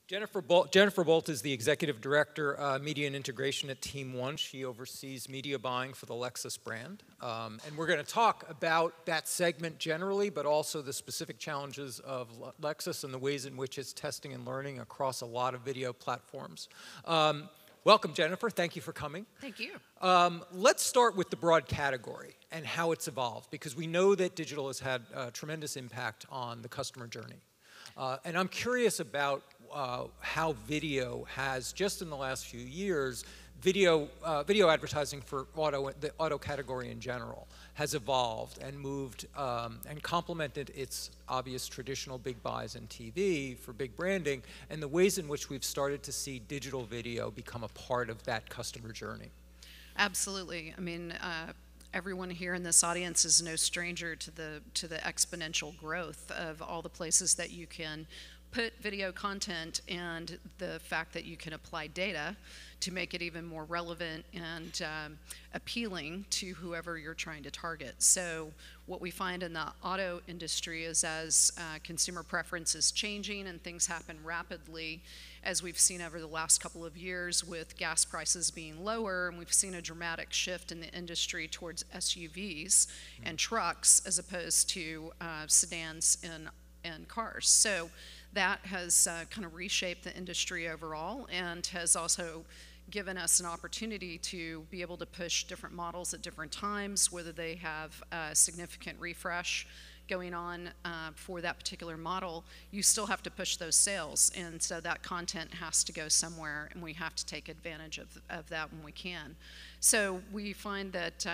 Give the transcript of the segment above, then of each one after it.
Jennifer Bolt is the Executive Director, Media and Integration at Team One. She oversees media buying for the Lexus brand. And we're going to talk about that segment generally, but also the specific challenges of Lexus and the ways in which it's testing and learning across a lot of video platforms. Welcome, Jennifer. Thank you for coming. Thank you. Let's start with the broad category and how it's evolved, because we know that digital has had a tremendous impact on the customer journey. And I'm curious about how video has, just in the last few years, video advertising for the auto category in general has evolved and moved and complemented its obvious traditional big buys in TV for big branding, and the ways in which we've started to see digital video become a part of that customer journey. Absolutely. I mean, everyone here in this audience is no stranger to the exponential growth of all the places that you can put video content, and the fact that you can apply data to make it even more relevant and appealing to whoever you're trying to target. So what we find in the auto industry is, as consumer preference is changing and things happen rapidly, as we've seen over the last couple of years with gas prices being lower, and we've seen a dramatic shift in the industry towards SUVs and trucks as opposed to sedans and cars. So that has kind of reshaped the industry overall, and has also given us an opportunity to be able to push different models at different times, whether they have a significant refresh going on for that particular model. You still have to push those sales, and so that content has to go somewhere, and we have to take advantage of that when we can. So we find that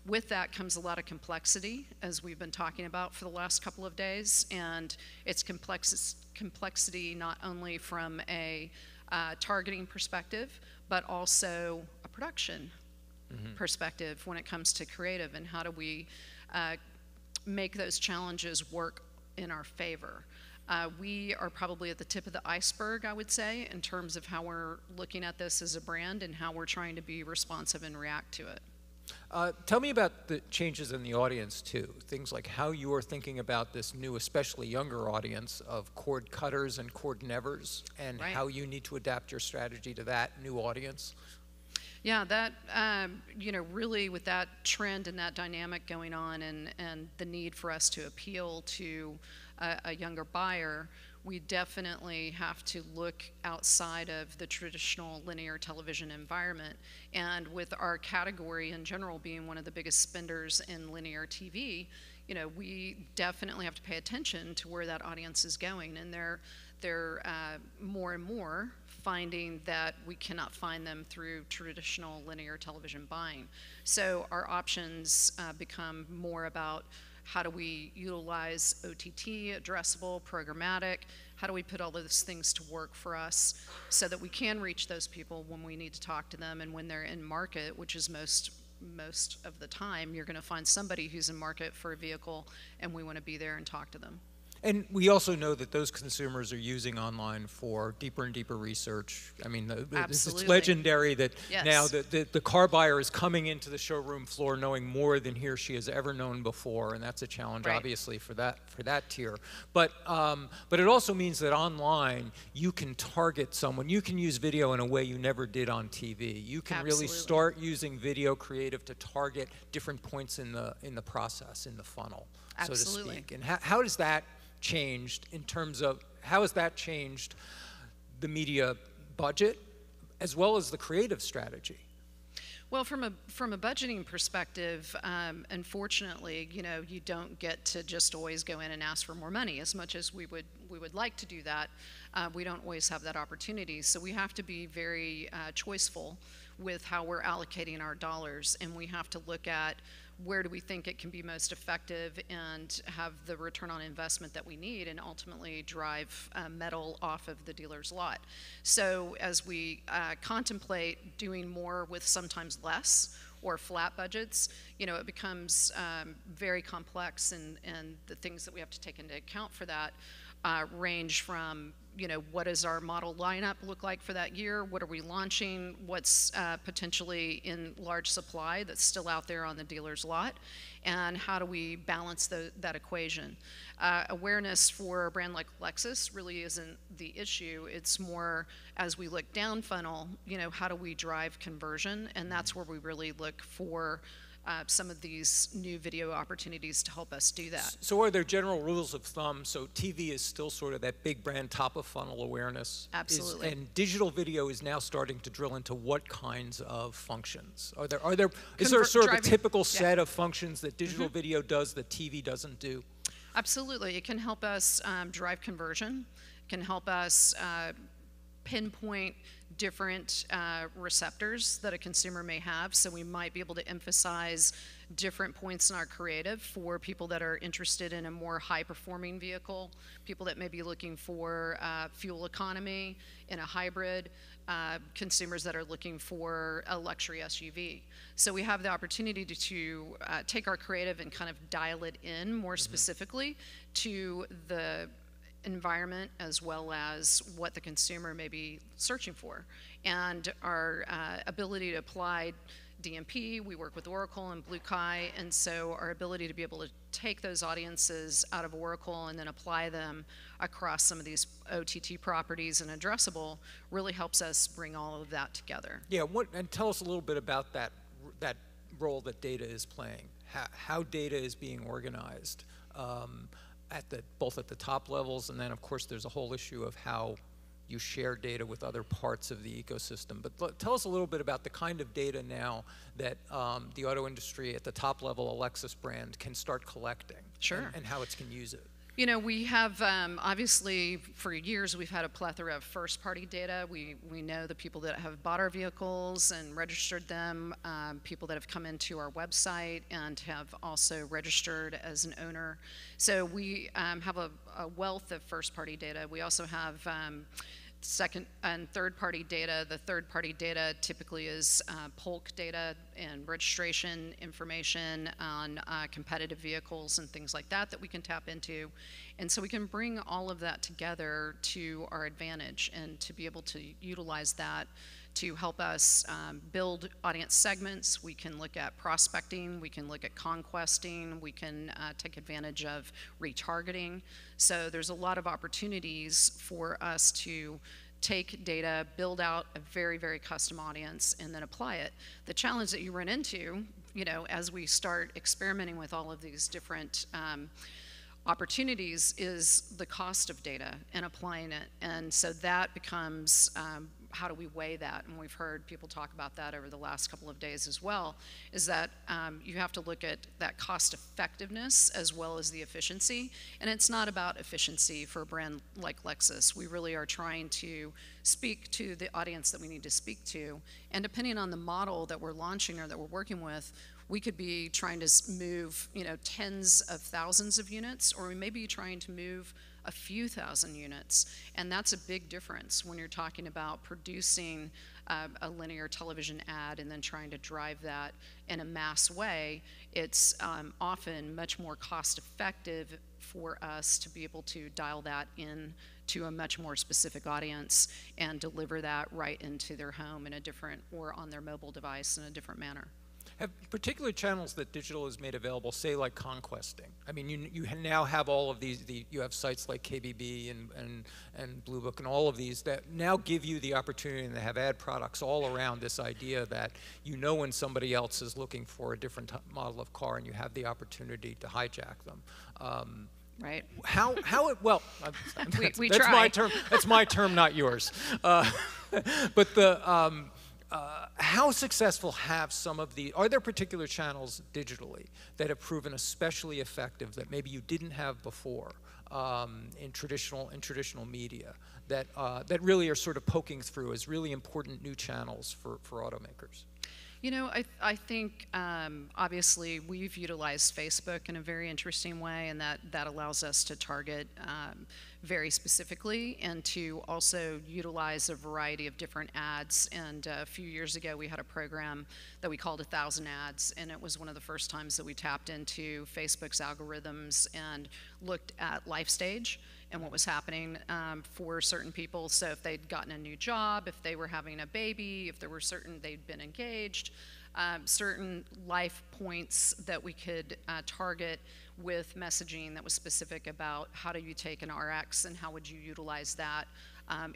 with that comes a lot of complexity, as we've been talking about for the last couple of days, and it's complexity not only from a targeting perspective, but also a production perspective when it comes to creative, and how do we make those challenges work in our favor. We are probably at the tip of the iceberg, I would say, in terms of how we're looking at this as a brand and how we're trying to be responsive and react to it. Tell me about the changes in the audience, too. Things like how you are thinking about this new, especially younger audience of cord cutters and cord nevers, and how you need to adapt your strategy to that new audience. Yeah, that, really with that trend and that dynamic going on, and the need for us to appeal to a younger buyer, we definitely have to look outside of the traditional linear television environment. And with our category in general being one of the biggest spenders in linear TV, we definitely have to pay attention to where that audience is going. And they're more and more finding that we cannot find them through traditional linear television buying. So our options become more about how do we utilize OTT, addressable, programmatic, how do we put all those things to work for us so that we can reach those people when we need to talk to them, and when they're in market, which is most of the time, you're going to find somebody who's in market for a vehicle, and we want to be there and talk to them. And we also know that those consumers are using online for deeper and deeper research. I mean, it's legendary that now the car buyer is coming into the showroom floor knowing more than he or she has ever known before, and that's a challenge, obviously, for that tier. But it also means that online you can target someone. You can use video in a way you never did on TV. You can really start using video creative to target different points in the process, in the funnel, so to speak. And how does that changed in terms of, how has that changed the media budget as well as the creative strategy? Well, from a budgeting perspective, unfortunately, you don't get to just always go in and ask for more money. As much as we would like to do that, we don't always have that opportunity. So we have to be very choiceful with how we're allocating our dollars, and we have to look at where do we think it can be most effective and have the return on investment that we need, and ultimately drive metal off of the dealer's lot. So as we contemplate doing more with sometimes less or flat budgets, it becomes very complex, and the things that we have to take into account for that range from, what does our model lineup look like for that year? What are we launching? What's potentially in large supply that's still out there on the dealer's lot? And how do we balance that equation? Awareness for a brand like Lexus really isn't the issue. It's more, as we look down funnel, how do we drive conversion? And that's where we really look for some of these new video opportunities to help us do that. So are there general rules of thumb? So TV is still sort of that big brand top of funnel awareness. Absolutely. And digital video is now starting to drill into what kinds of functions? Is there sort of a typical set of functions that digital video does that TV doesn't do? Absolutely. It can help us drive conversion. It can help us pinpoint different receptors that a consumer may have. So we might be able to emphasize different points in our creative for people that are interested in a more high-performing vehicle, people that may be looking for fuel economy in a hybrid, consumers that are looking for a luxury SUV. So we have the opportunity to take our creative and kind of dial it in more specifically to the environment as well as what the consumer may be searching for. And our ability to apply DMP, we work with Oracle and Blue Kai, and so our ability to be able to take those audiences out of Oracle and then apply them across some of these OTT properties and addressable really helps us bring all of that together. Yeah, and tell us a little bit about that role that data is playing, how data is being organized. Both at the top levels, and then of course there's a whole issue of how you share data with other parts of the ecosystem. But tell us a little bit about the kind of data now that the auto industry at the top level, a Lexus brand, can start collecting. Sure. And how it can use it. We have, obviously, for years, we've had a plethora of first-party data. We know the people that have bought our vehicles and registered them, people that have come into our website and have also registered as an owner. So we have a wealth of first-party data. We also have second and third-party data. The third-party data typically is polk data and registration information on competitive vehicles and things like that we can tap into. And so we can bring all of that together to our advantage and to be able to utilize that to help us build audience segments. We can look at prospecting, we can look at conquesting, we can take advantage of retargeting. So there's a lot of opportunities for us to take data, build out a very, very custom audience, and then apply it. The challenge that you run into, as we start experimenting with all of these different opportunities is the cost of data and applying it. And so that becomes how do we weigh that? And we've heard people talk about that over the last couple of days as well, is that you have to look at that cost effectiveness as well as the efficiency. And it's not about efficiency for a brand like Lexus. We really are trying to speak to the audience that we need to speak to. And depending on the model that we're launching or that we're working with, we could be trying to move, tens of thousands of units, or we may be trying to move a few thousand units. And that's a big difference when you're talking about producing a linear television ad and then trying to drive that in a mass way. It's often much more cost effective for us to be able to dial that in to a much more specific audience and deliver that right into their home in a different, or on their mobile device in a different manner. Have particular channels that digital has made available, say like conquesting? I mean, you now have all of these, you have sites like KBB and Blue Book and all of these that now give you the opportunity, and they have ad products all around this idea that when somebody else is looking for a different model of car, and you have the opportunity to hijack them. Right. Well, we that's try. my term. That's my term, not yours. But the how successful have some of the, are there particular channels digitally that have proven especially effective that maybe you didn't have before in traditional media that really are sort of poking through as really important new channels for automakers? I think obviously we've utilized Facebook in a very interesting way, and that allows us to target very specifically and to also utilize a variety of different ads. And a few years ago we had a program that we called 1,000 Ads, and it was one of the first times that we tapped into Facebook's algorithms and looked at life stage and what was happening for certain people. So if they'd gotten a new job, if they were having a baby, if there were certain they'd been engaged, certain life points that we could target with messaging that was specific about how do you take an RX and how would you utilize that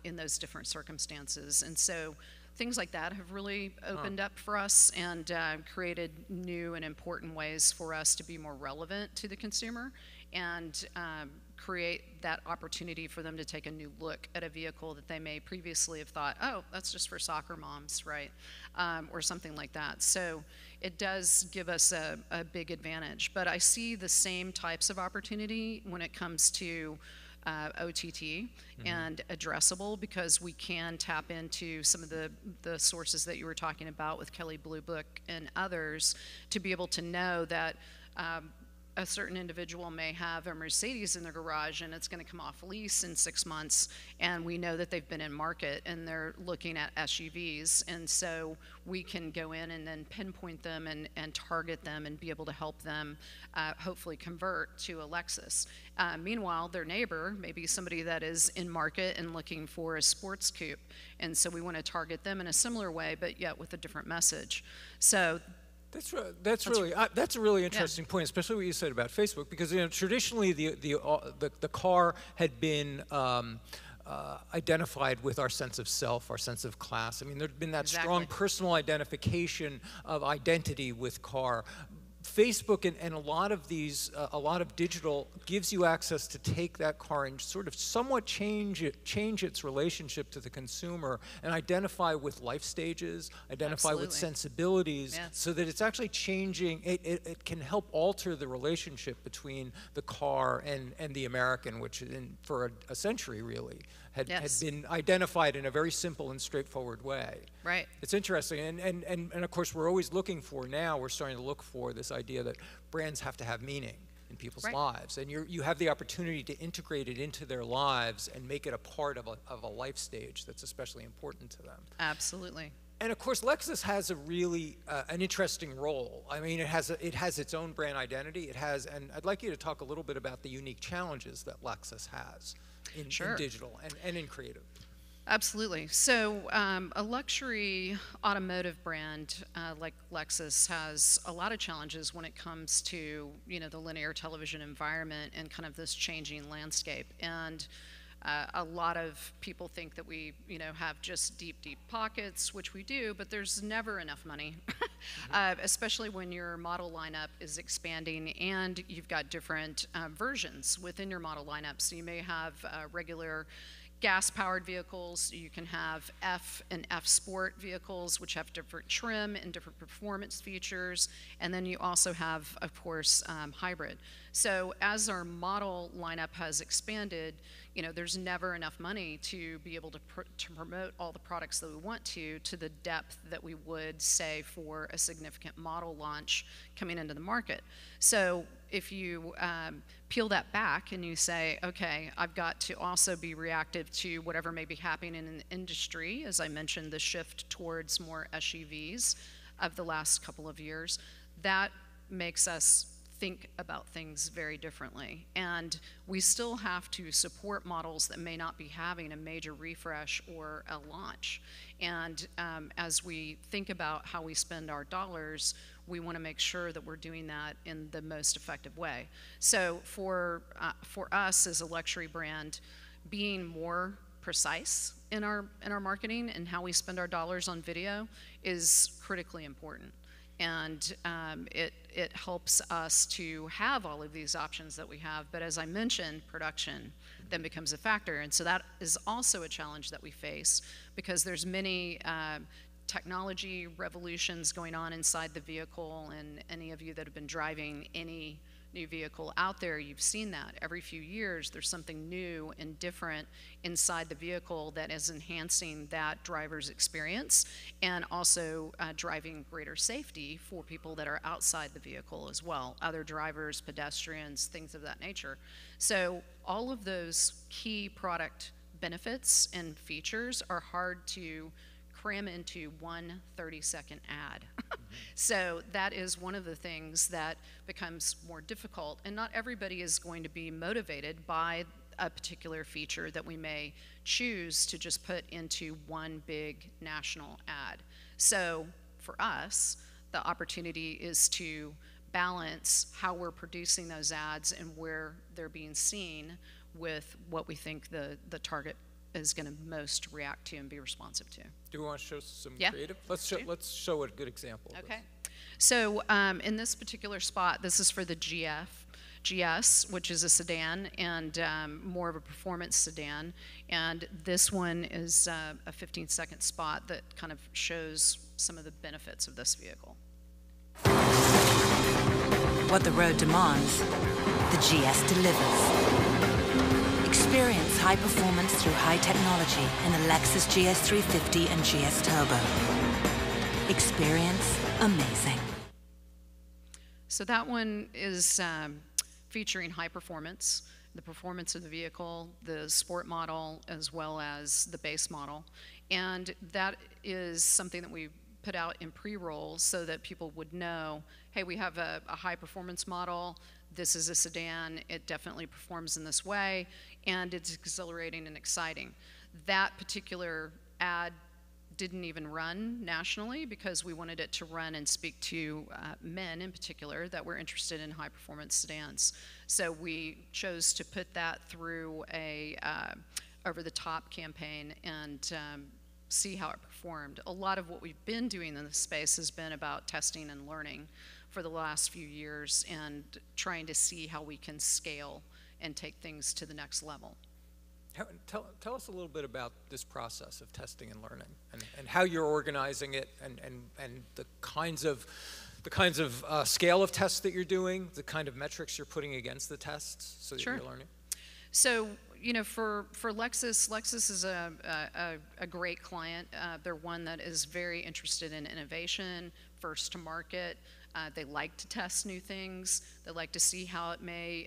in those different circumstances. And so things like that have really opened up for us and created new and important ways for us to be more relevant to the consumer and create that opportunity for them to take a new look at a vehicle that they may previously have thought, oh, that's just for soccer moms, right? Or something like that. So it does give us a big advantage. But I see the same types of opportunity when it comes to OTT and addressable, because we can tap into some of the sources that you were talking about with Kelley Blue Book and others to be able to know that a certain individual may have a Mercedes in their garage and it's going to come off lease in 6 months, and we know that they've been in market and they're looking at SUVs, and so we can go in and then pinpoint them and target them and be able to help them hopefully convert to a Lexus. Meanwhile, their neighbor may be somebody that is in market and looking for a sports coupe, and so we want to target them in a similar way, but yet with a different message. So that's a really interesting point, especially what you said about Facebook, because traditionally the car had been identified with our sense of self, our sense of class. I mean, there'd been that strong personal identification of identity with car. Facebook and a lot of digital gives you access to take that car and sort of somewhat change its relationship to the consumer and identify with life stages, identify with sensibilities, so that it's actually changing. It can help alter the relationship between the car and the American, which for a century really had been identified in a very simple and straightforward way. Right. It's interesting, and of course we're always looking for, now we're starting to look for this idea that brands have to have meaning in people's lives, and you have the opportunity to integrate it into their lives and make it a part of a life stage that's especially important to them. Absolutely. And of course, Lexus has a really an interesting role. I mean, it has its own brand identity. It has, and I'd like you to talk a little bit about the unique challenges that Lexus has in digital and in creative. Absolutely. So a luxury automotive brand like Lexus has a lot of challenges when it comes to the linear television environment and kind of this changing landscape. And a lot of people think that we have just deep pockets, which we do, but there's never enough money, especially when your model lineup is expanding and you've got different versions within your model lineup. So you may have regular gas-powered vehicles, you can have F and F Sport vehicles, which have different trim and different performance features, and then you also have, of course, hybrid. So as our model lineup has expanded, there's never enough money to be able to promote all the products that we want to the depth that we would, say, for a significant model launch coming into the market. So if you peel that back and you say, okay, I've got to also be reactive to whatever may be happening in the industry, as I mentioned, the shift towards more SUVs of the last couple of years, that makes us think about things very differently. And we still have to support models that may not be having a major refresh or a launch. And as we think about how we spend our dollars, we want to make sure that we're doing that in the most effective way. So for us as a luxury brand, being more precise in our marketing and how we spend our dollars on video is critically important. And it helps us to have all of these options that we have. But as I mentioned, production then becomes a factor. And so that is also a challenge that we face, because there's many technology revolutions going on inside the vehicle. And any of you that have been driving any new vehicle out there, you've seen that. Every few years, there's something new and different inside the vehicle that is enhancing that driver's experience and also driving greater safety for people that are outside the vehicle as well, other drivers, pedestrians, things of that nature. So all of those key product benefits and features are hard to cram into one 30-second ad. So that is one of the things that becomes more difficult, and not everybody is going to be motivated by a particular feature that we may choose to just put into one big national ad. So for us, the opportunity is to balance how we're producing those ads and where they're being seen with what we think the target is going to most react to and be responsive to. Do we want to show some Yeah. creative? Let's show a good example. Okay. So in this particular spot, this is for the GS, which is a sedan and more of a performance sedan. And this one is a 15-second spot that kind of shows some of the benefits of this vehicle. What the road demands, the GS delivers. Experience high performance through high technology in the Lexus GS350 and GS Turbo. Experience amazing. So that one is featuring high performance, the performance of the vehicle, the sport model, as well as the base model. And that is something that we put out in pre-roll so that people would know, hey, we have a high performance model, this is a sedan, it definitely performs in this way, and it's exhilarating and exciting. That particular ad didn't even run nationally because we wanted it to run and speak to men in particular that were interested in high performance sedans. So we chose to put that through a over-the-top campaign and see how it performed. A lot of what we've been doing in this space has been about testing and learning for the last few years and trying to see how we can scale and take things to the next level. Tell us a little bit about this process of testing and learning and how you're organizing it and the kinds of scale of tests that you're doing, the kind of metrics you're putting against the tests so that Sure. you're learning. So, you know, for Lexus, Lexus is a great client. They're one that is very interested in innovation, first to market. They like to test new things. They like to see how it may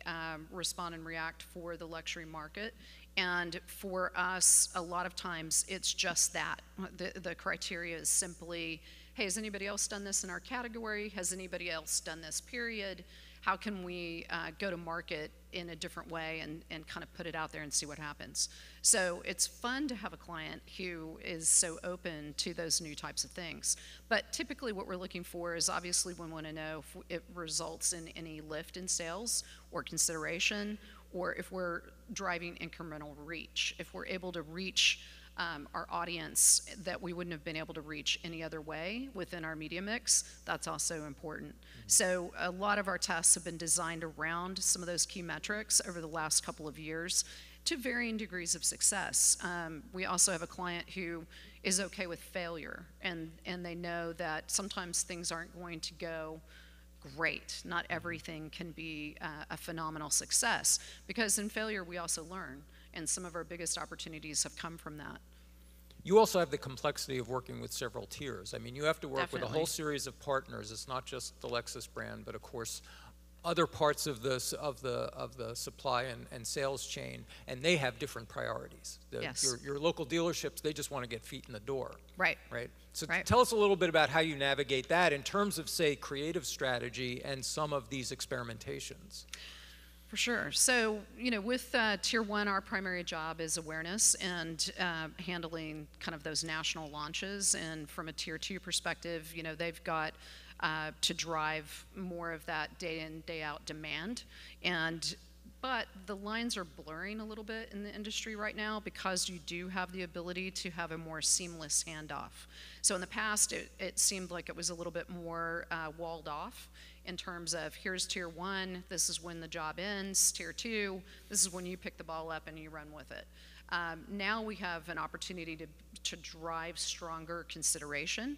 respond and react for the luxury market. And for us, a lot of times it's just that. The criteria is simply, hey, has anybody else done this in our category? Has anybody else done this period? How can we go to market in a different way and kind of put it out there and see what happens? So it's fun to have a client who is so open to those new types of things. But typically what we're looking for is obviously we want to know if it results in any lift in sales or consideration, or if we're driving incremental reach. If we're able to reach our audience that we wouldn't have been able to reach any other way within our media mix, that's also important. Mm-hmm. So a lot of our tests have been designed around some of those key metrics over the last couple of years to varying degrees of success. We also have a client who is okay with failure, and they know that sometimes things aren't going to go great. Not everything can be a phenomenal success, because in failure we also learn, and some of our biggest opportunities have come from that. You also have the complexity of working with several tiers. I mean, you have to work Definitely. with a whole series of partners. It's not just the Lexus brand, but of course other parts of the supply and sales chain, and they have different priorities. Yes. Your local dealerships, they just want to get feet in the door. Right. Right. So Right. Tell us a little bit about how you navigate that in terms of, say, creative strategy and some of these experimentations. For sure. So, you know, with Tier 1, our primary job is awareness and handling kind of those national launches. And from a Tier 2 perspective, you know, they've got to drive more of that day in, day out demand. But the lines are blurring a little bit in the industry right now because you do have the ability to have a more seamless handoff. So in the past, it seemed like it was a little bit more walled off in terms of here's Tier 1, this is when the job ends. Tier 2, this is when you pick the ball up and you run with it. Now we have an opportunity to drive stronger consideration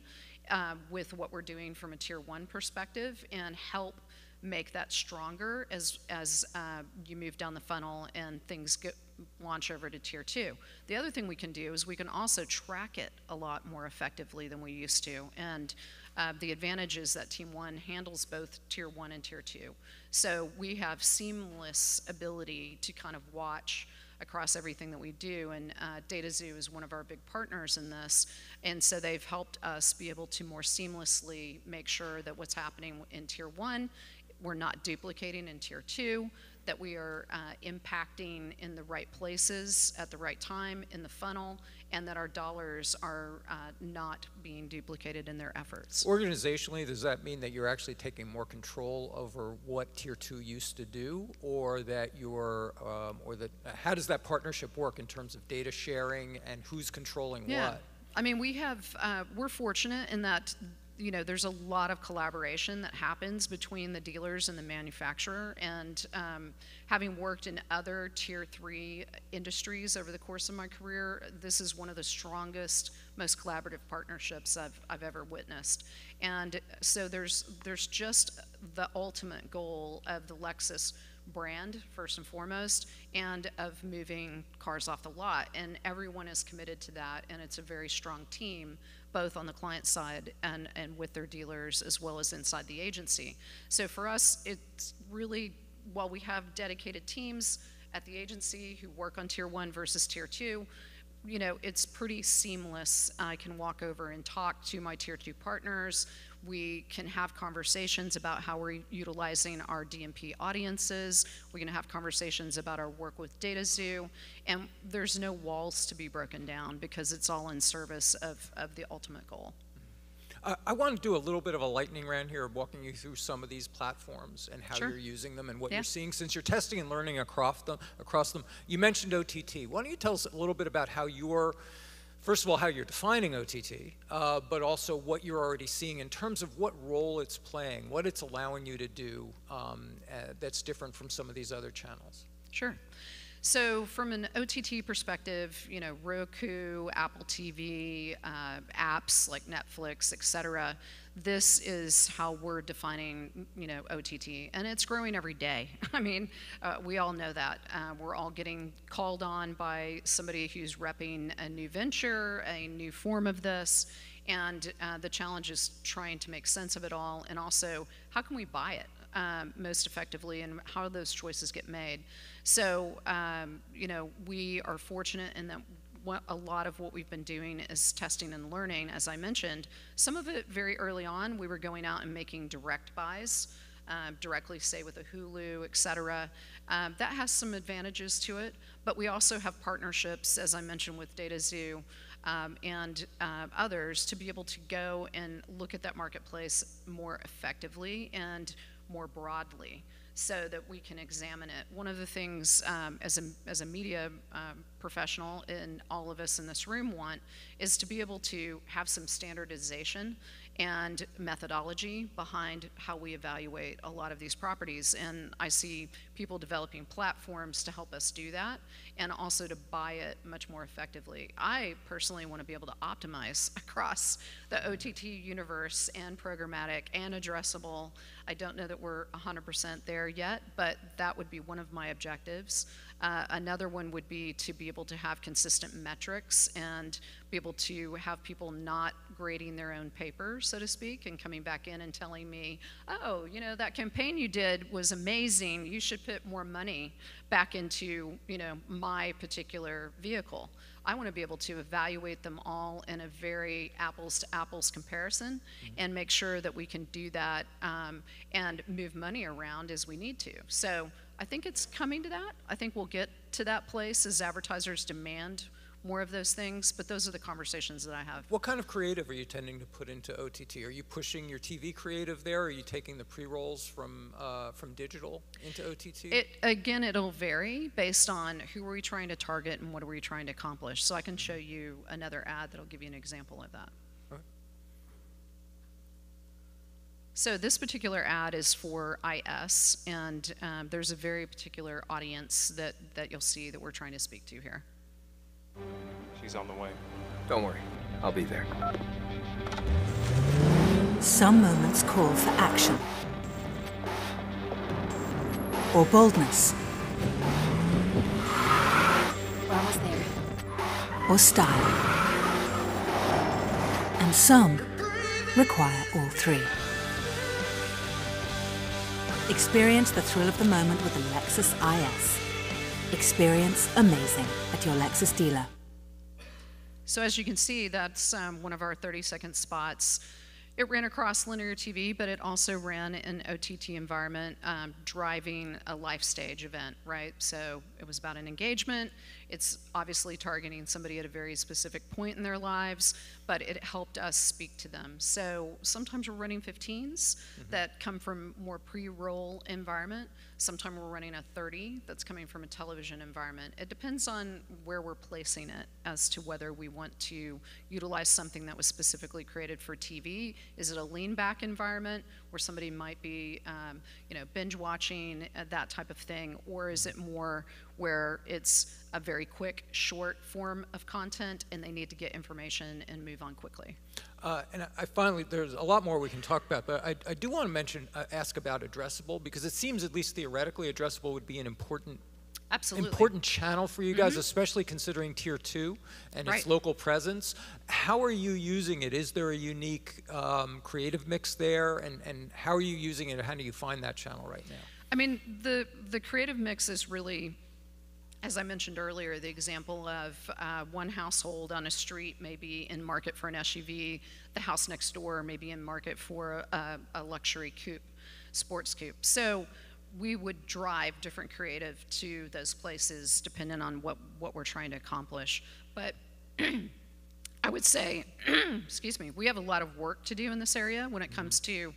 with what we're doing from a Tier 1 perspective and help make that stronger as you move down the funnel and things launch over to Tier 2. The other thing we can do is we can also track it a lot more effectively than we used to. And the advantage is that Team 1 handles both Tier 1 and Tier 2. So we have seamless ability to kind of watch across everything that we do, and DataZoo is one of our big partners in this, and so they've helped us be able to more seamlessly make sure that what's happening in Tier 1, we're not duplicating in Tier 2, that we are impacting in the right places at the right time in the funnel, and that our dollars are not being duplicated in their efforts. Organizationally, does that mean that you're actually taking more control over what Tier 2 used to do, or that you're, how does that partnership work in terms of data sharing and who's controlling what? I mean, we're fortunate in that, you know, there's a lot of collaboration that happens between the dealers and the manufacturer, and having worked in other Tier 3 industries over the course of my career, this is one of the strongest, most collaborative partnerships I've ever witnessed. And so there's just the ultimate goal of the Lexus brand, first and foremost, and of moving cars off the lot, and everyone is committed to that, and it's a very strong team, both on the client side and with their dealers, as well as inside the agency. So for us, it's really, while we have dedicated teams at the agency who work on Tier 1 versus Tier 2, you know, it's pretty seamless. I can walk over and talk to my Tier 2 partners. We can have conversations about how we're utilizing our DMP audiences. We can have conversations about our work with DataZoo, and there's no walls to be broken down because it's all in service of the ultimate goal. I want to do a little bit of a lightning round here, walking you through some of these platforms and how you're using them and what you're seeing, since you're testing and learning across them. You mentioned OTT. Why don't you tell us a little bit about how you're, first of all, how you're defining OTT, but also what you're already seeing in terms of what role it's playing, what it's allowing you to do that's different from some of these other channels. Sure. So from an OTT perspective, you know, Roku, Apple TV, apps like Netflix, etc., this is how we're defining, you know, OTT, and it's growing every day. I mean, we all know that. We're all getting called on by somebody who's repping a new venture, a new form of this, and the challenge is trying to make sense of it all, and also, how can we buy it most effectively, and how those choices get made. So, you know, we are fortunate in that a lot of what we've been doing is testing and learning, as I mentioned. Some of it very early on, we were going out and making direct buys, directly, say, with a Hulu, etc. That has some advantages to it, but we also have partnerships, as I mentioned, with DataZoo and others, to be able to go and look at that marketplace more effectively and more broadly, so that we can examine it. One of the things as a media professional, and all of us in this room want, is to be able to have some standardization and methodology behind how we evaluate a lot of these properties. And I see people developing platforms to help us do that, and also to buy it much more effectively. I personally want to be able to optimize across the OTT universe and programmatic and addressable. I don't know that we're 100% there yet, but that would be one of my objectives. Another one would be to be able to have consistent metrics and be able to have people not grading their own paper, so to speak, and coming back in and telling me, oh, you know, that campaign you did was amazing. You should put more money back into, you know, my particular vehicle. I want to be able to evaluate them all in a very apples to apples comparison, and make sure that we can do that and move money around as we need to. So I think it's coming to that. I think we'll get to that place as advertisers demand more of those things, but those are the conversations that I have. What kind of creative are you tending to put into OTT? Are you pushing your TV creative there? Are you taking the pre-rolls from digital into OTT? Again, it'll vary based on who are we trying to target and what are we trying to accomplish. So I can show you another ad that'll give you an example of that. Okay. So this particular ad is for IS, and there's a very particular audience that you'll see that we're trying to speak to here. She's on the way. Don't worry, I'll be there. Some moments call for action, or boldness, We're almost there. or style. And some require all three. Experience the thrill of the moment with the Lexus IS. Experience amazing at your Lexus dealer. So as you can see, that's one of our 30-second spots. It ran across linear TV, but it also ran in OTT environment, driving a life stage event, right? So it was about an engagement. It's obviously targeting somebody at a very specific point in their lives, but it helped us speak to them. So sometimes we're running 15s that come from more pre-roll environment. Sometimes we're running a 30 that's coming from a television environment. It depends on where we're placing it as to whether we want to utilize something that was specifically created for TV. Is it a lean back environment where somebody might be, binge watching, that type of thing, or is it more where it's a very quick, short form of content and they need to get information and move on quickly? And I finally, there's a lot more we can talk about, but I do want to mention, ask about addressable, because it seems, at least theoretically, addressable would be an important channel for you guys, especially considering Tier 2 and its local presence. How are you using it? Is there a unique creative mix there? And how are you using it? How do you find that channel right now? I mean, the creative mix is really, as I mentioned earlier, the example of one household on a street may be in market for an SUV, the house next door may be in market for a luxury coupe, sports coupe. So we would drive different creative to those places depending on what we're trying to accomplish. But I would say, excuse me, we have a lot of work to do in this area when it comes to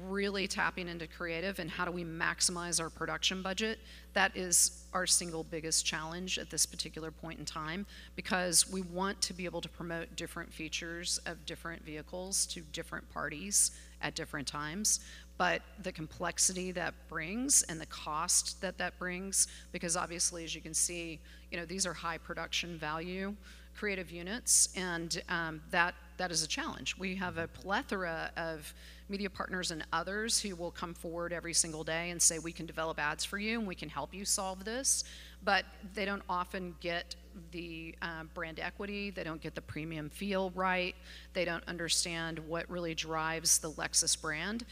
really tapping into creative and how do we maximize our production budget. That is our single biggest challenge at this particular point in time, because we want to be able to promote different features of different vehicles to different parties at different times. But the complexity that brings and the cost that brings, because obviously, as you can see, these are high production value creative units, and that is a challenge. We have a plethora of media partners and others who will come forward every single day and say, we can develop ads for you and we can help you solve this, but they don't often get the brand equity, they don't get the premium feel right, they don't understand what really drives the Lexus brand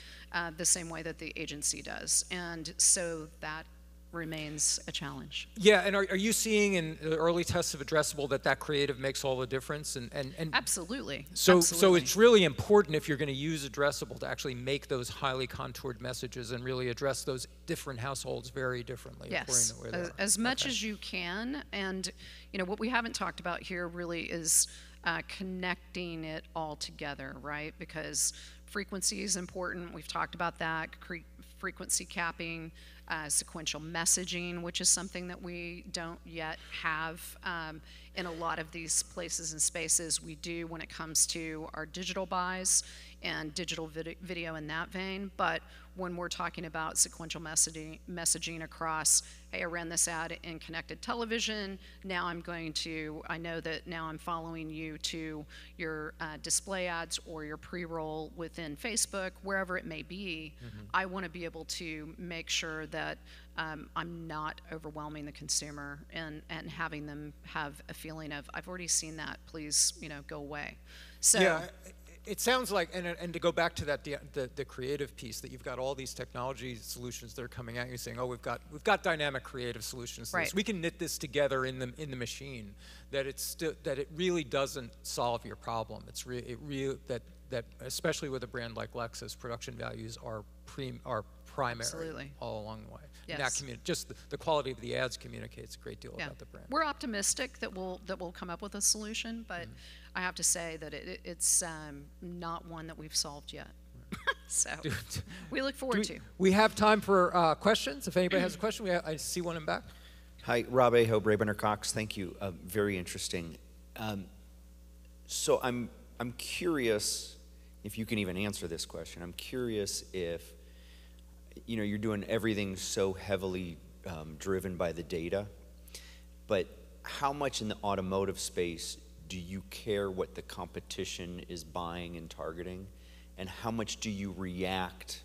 the same way that the agency does, and so that remains a challenge. Yeah, and are you seeing in the early tests of addressable that creative makes all the difference? And Absolutely. So it's really important, if you're going to use addressable, to actually make those highly contoured messages and really address those different households very differently. Yes, according to where they are. As much as you can. And what we haven't talked about here really is connecting it all together, right? Because frequency is important. We've talked about that. Frequency capping, sequential messaging, which is something that we don't yet have in a lot of these places and spaces. We do when it comes to our digital buys and digital video in that vein, but when we're talking about sequential messaging across, hey, I ran this ad in connected television, now I know that now I'm following you to your display ads or your pre-roll within Facebook, wherever it may be. I want to be able to make sure that I'm not overwhelming the consumer and having them have a feeling of, I've already seen that, please, go away. So. Yeah. It sounds like, and to go back to that, the creative piece, that you've got all these technology solutions that are coming out. You're saying, oh, we've got dynamic creative solutions. Right. We can knit this together in the machine. That it really doesn't solve your problem. That especially with a brand like Lexus, production values are primary. Absolutely. All along the way. Yes. And just the quality of the ads communicates a great deal about the brand. We're optimistic that we'll come up with a solution, but I have to say that it's not one that we've solved yet. So we look forward to. We have time for questions. If anybody has a question, I see one in back. Hi, Rob Aho, Braeburner Cox. Thank you. Very interesting. So I'm curious if you can even answer this question. I'm curious if you're doing everything so heavily driven by the data, but how much in the automotive space do you care what the competition is buying and targeting, and how much do you react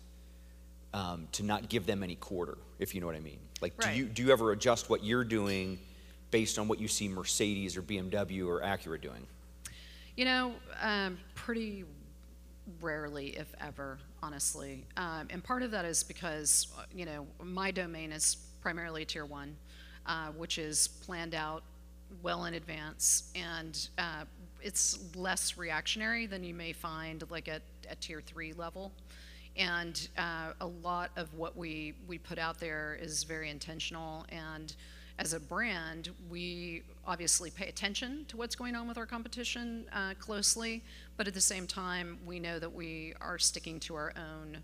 to not give them any quarter, if you know what I mean? Like, right. do you ever adjust what you're doing based on what you see Mercedes or BMW or Acura doing? Pretty rarely, if ever, honestly. And part of that is because, my domain is primarily Tier 1, which is planned out well in advance, and it's less reactionary than you may find like at tier 3 level. And a lot of what we put out there is very intentional, and as a brand, we obviously pay attention to what's going on with our competition closely, but at the same time, we know that we are sticking to our own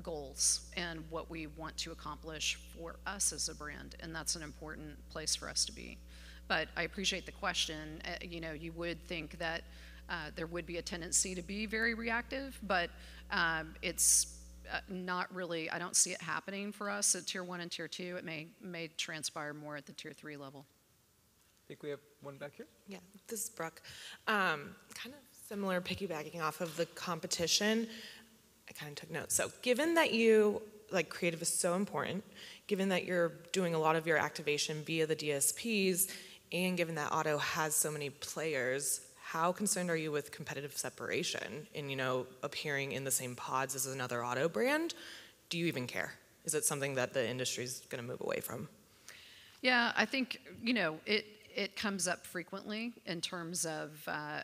goals and what we want to accomplish for us as a brand, and that's an important place for us to be. But I appreciate the question. You know, you would think that there would be a tendency to be very reactive, but it's not really, I don't see it happening for us at tier 1 and tier 2. It may transpire more at the tier 3 level. I think we have one back here. Yeah, this is Brooke. Kind of similar, piggybacking off of the competition, I kind of took notes. So given that creative is so important, given that you're doing a lot of your activation via the DSPs, and given that auto has so many players, how concerned are you with competitive separation in, appearing in the same pods as another auto brand? Do you even care? Is it something that the industry's going to move away from? Yeah, I think, it comes up frequently in terms of,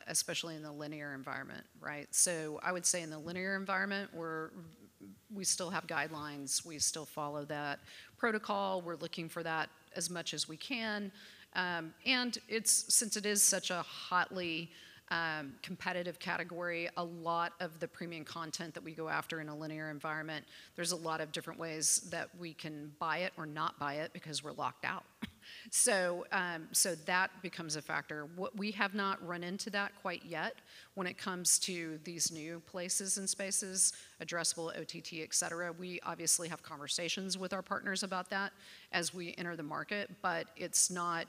especially in the linear environment, right? So I would say in the linear environment, we still have guidelines. We still follow that protocol. We're looking for that as much as we can. And since it is such a hotly competitive category, a lot of the premium content that we go after in a linear environment, there's a lot of different ways that we can buy it or not buy it because we're locked out. So that becomes a factor. We have not run into that quite yet when it comes to these new places and spaces, addressable, OTT, et cetera. We obviously have conversations with our partners about that as we enter the market, but it's not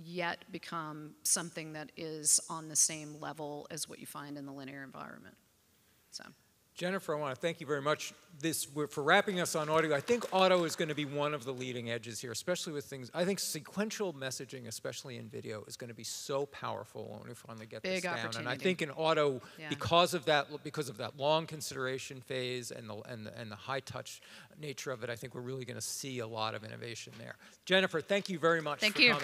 yet become something that is on the same level as what you find in the linear environment. So. Jennifer, I want to thank you very much for wrapping us on audio. I think auto is going to be one of the leading edges here, especially with things. I think sequential messaging, especially in video, is going to be so powerful when we finally get this down. And I think in auto, because of that long consideration phase and the high touch nature of it, I think we're really going to see a lot of innovation there. Jennifer, thank you very much for coming.